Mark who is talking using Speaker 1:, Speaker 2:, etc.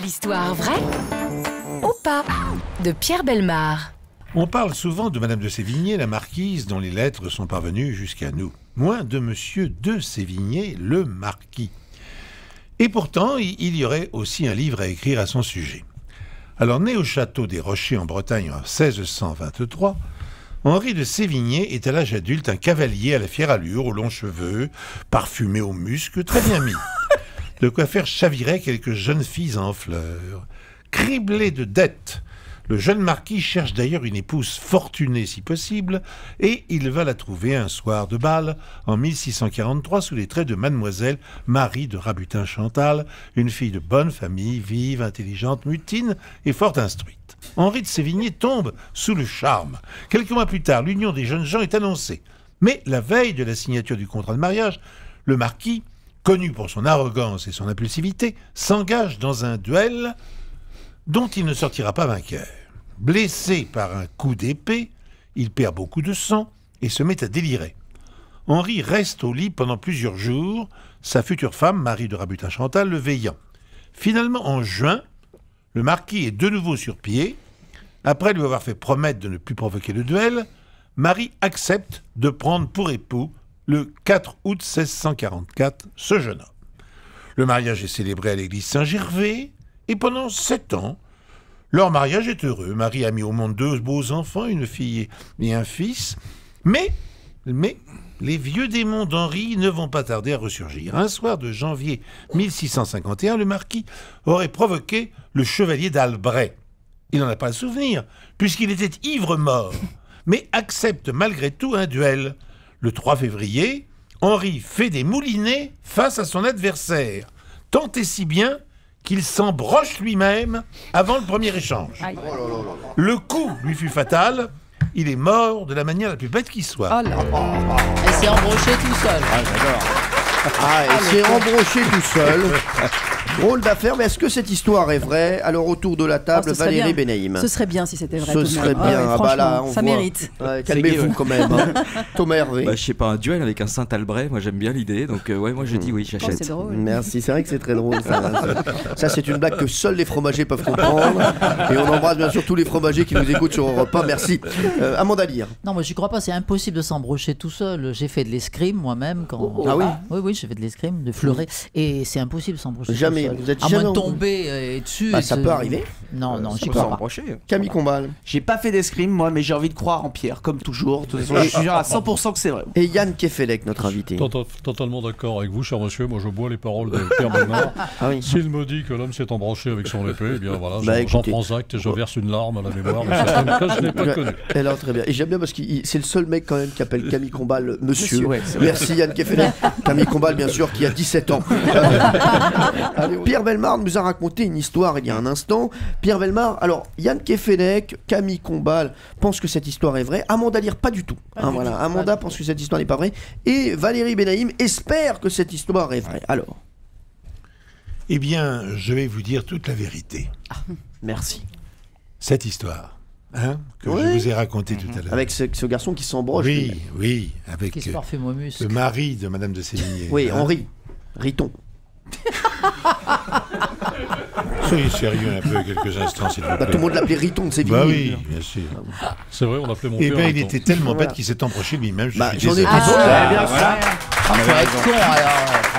Speaker 1: L'histoire vraie ou pas de Pierre Bellemare.
Speaker 2: On parle souvent de Madame de Sévigné, la marquise, dont les lettres sont parvenues jusqu'à nous. Moins de Monsieur de Sévigné, le marquis. Et pourtant, il y aurait aussi un livre à écrire à son sujet. Alors, né au château des Rochers en Bretagne en 1623, Henri de Sévigné est à l'âge adulte un cavalier à la fière allure, aux longs cheveux, parfumé aux muscles, très bien mis. De quoi faire chavirer quelques jeunes filles en fleurs. Criblé de dettes, le jeune marquis cherche d'ailleurs une épouse fortunée si possible, et il va la trouver un soir de bal en 1643 sous les traits de mademoiselle Marie de Rabutin-Chantal, une fille de bonne famille, vive, intelligente, mutine et fort instruite. Henri de Sévigné tombe sous le charme. Quelques mois plus tard, l'union des jeunes gens est annoncée. Mais la veille de la signature du contrat de mariage, le marquis, connu pour son arrogance et son impulsivité, s'engage dans un duel dont il ne sortira pas vainqueur. Blessé par un coup d'épée, il perd beaucoup de sang et se met à délirer. Henri reste au lit pendant plusieurs jours, sa future femme, Marie de Rabutin-Chantal, le veillant. Finalement, en juin, le marquis est de nouveau sur pied. Après lui avoir fait promettre de ne plus provoquer le duel, Marie accepte de prendre pour époux, le 4 août 1644, ce jeune homme. Le mariage est célébré à l'église Saint-Gervais, et pendant 7 ans, leur mariage est heureux. Marie a mis au monde 2 beaux enfants, une fille et un fils. Mais les vieux démons d'Henri ne vont pas tarder à ressurgir. Un soir de janvier 1651, le marquis aurait provoqué le chevalier d'Albret. Il n'en a pas le souvenir, puisqu'il était ivre-mort, mais accepte malgré tout un duel. Le 3 février, Henri fait des moulinets face à son adversaire, tant et si bien qu'il s'embroche lui-même avant le premier échange.
Speaker 3: Aïe.
Speaker 2: Le coup lui fut fatal, il est mort de la manière la plus bête qui soit.
Speaker 3: Oh là. Elle s'est embrochée tout seul.
Speaker 4: Ah, j'adore. Ah, il s'est embroché tout seul. Drôle d'affaire, mais est-ce que cette histoire est vraie? Alors, autour de la table, Valérie Benaïm.
Speaker 5: Ce serait bien si c'était vrai.
Speaker 4: Ce serait bien. Ah bah là, on
Speaker 5: ça
Speaker 4: voit.
Speaker 5: mérite.
Speaker 4: Ouais, calmez-vous quand même. Hein. Thomas Hervé.
Speaker 6: Bah, je sais pas, un duel avec un Saint-Albret, moi j'aime bien l'idée, donc ouais, moi je dis oui,
Speaker 5: Oh,
Speaker 6: j'achète.
Speaker 5: c'est drôle.
Speaker 4: Merci, c'est vrai que c'est très drôle. Ça, c'est une blague que seuls les fromagers peuvent comprendre. Et on embrasse bien sûr tous les fromagers qui nous écoutent sur Europe 1. Merci. Amanda Lear.
Speaker 3: Non, moi j'y crois pas, c'est impossible de s'embrocher tout seul. J'ai fait de l'escrime moi-même quand.
Speaker 4: Ah oui.
Speaker 3: Oui, j'ai fait de l'escrime, de fleuret, et c'est impossible de s'embrocher.
Speaker 4: Jamais.
Speaker 3: Tout seul.
Speaker 4: Vous êtes
Speaker 3: à
Speaker 4: jamais
Speaker 3: moins de tomber dessus.
Speaker 4: Bah, ça peut arriver.
Speaker 3: Non, j'y
Speaker 6: On peut
Speaker 3: crois pas.
Speaker 6: s'embrocher.
Speaker 4: Camille Combal.
Speaker 7: J'ai pas fait d'escrime moi, mais j'ai envie de croire en Pierre, comme toujours. De toute façon, je suis sûr à 100% que c'est vrai.
Speaker 4: Et Yann Kefelec, notre invité.
Speaker 8: Totalement d'accord avec vous, cher monsieur. Moi, je bois les paroles de Pierre Bellemare.
Speaker 4: Ah oui.
Speaker 8: S'il me dit que l'homme s'est embroché avec son épée, eh bien voilà,
Speaker 4: Bah,
Speaker 8: j'en
Speaker 4: écoutez.
Speaker 8: prends acte et je verse une larme à la mémoire de cet homme que je n'ai pas connu.
Speaker 4: Alors très bien. Et j'aime bien parce que c'est le seul mec quand même qui appelle Camille Combal monsieur.
Speaker 7: Ouais, c'est vrai.
Speaker 4: Merci Yann Kefelec. Camille Combal bien sûr qui a 17 ans. Allez, Pierre Bellemare nous a raconté une histoire il y a un instant. Pierre Bellemare, alors Yann Kefelec, Camille Combal pensent que cette histoire est vraie. Amanda Lear pas du tout. Voilà. Amanda pense que cette histoire n'est pas vraie. Et Valérie Benaïm espère que cette histoire est vraie. Alors.
Speaker 2: Eh bien, je vais vous dire toute la vérité.
Speaker 4: Merci.
Speaker 2: Cette histoire, que
Speaker 4: Oui.
Speaker 2: je vous ai racontée tout à l'heure.
Speaker 4: Avec ce garçon qui s'embroche.
Speaker 2: Oui, avec
Speaker 3: Qui se parfume au muscle.
Speaker 2: le mari de Madame de Sévigné.
Speaker 4: Oui, Henri. Riton.
Speaker 2: Soyez sérieux un peu quelques instants, s'il vous
Speaker 4: Bah,
Speaker 2: plaît.
Speaker 4: tout le monde l'appelait Riton de Sévigné.
Speaker 2: Bah oui, bien sûr.
Speaker 8: C'est vrai, on l'appelait mon
Speaker 2: Eh
Speaker 8: père.
Speaker 2: bien,
Speaker 8: en
Speaker 2: il
Speaker 8: même temps.
Speaker 2: était tellement
Speaker 4: Voilà.
Speaker 2: bête qu'il s'est embroché lui-même. Je
Speaker 4: Bah,
Speaker 2: suis
Speaker 4: j'en ai
Speaker 2: désolé.
Speaker 4: dit.
Speaker 3: Ah, faut être con alors.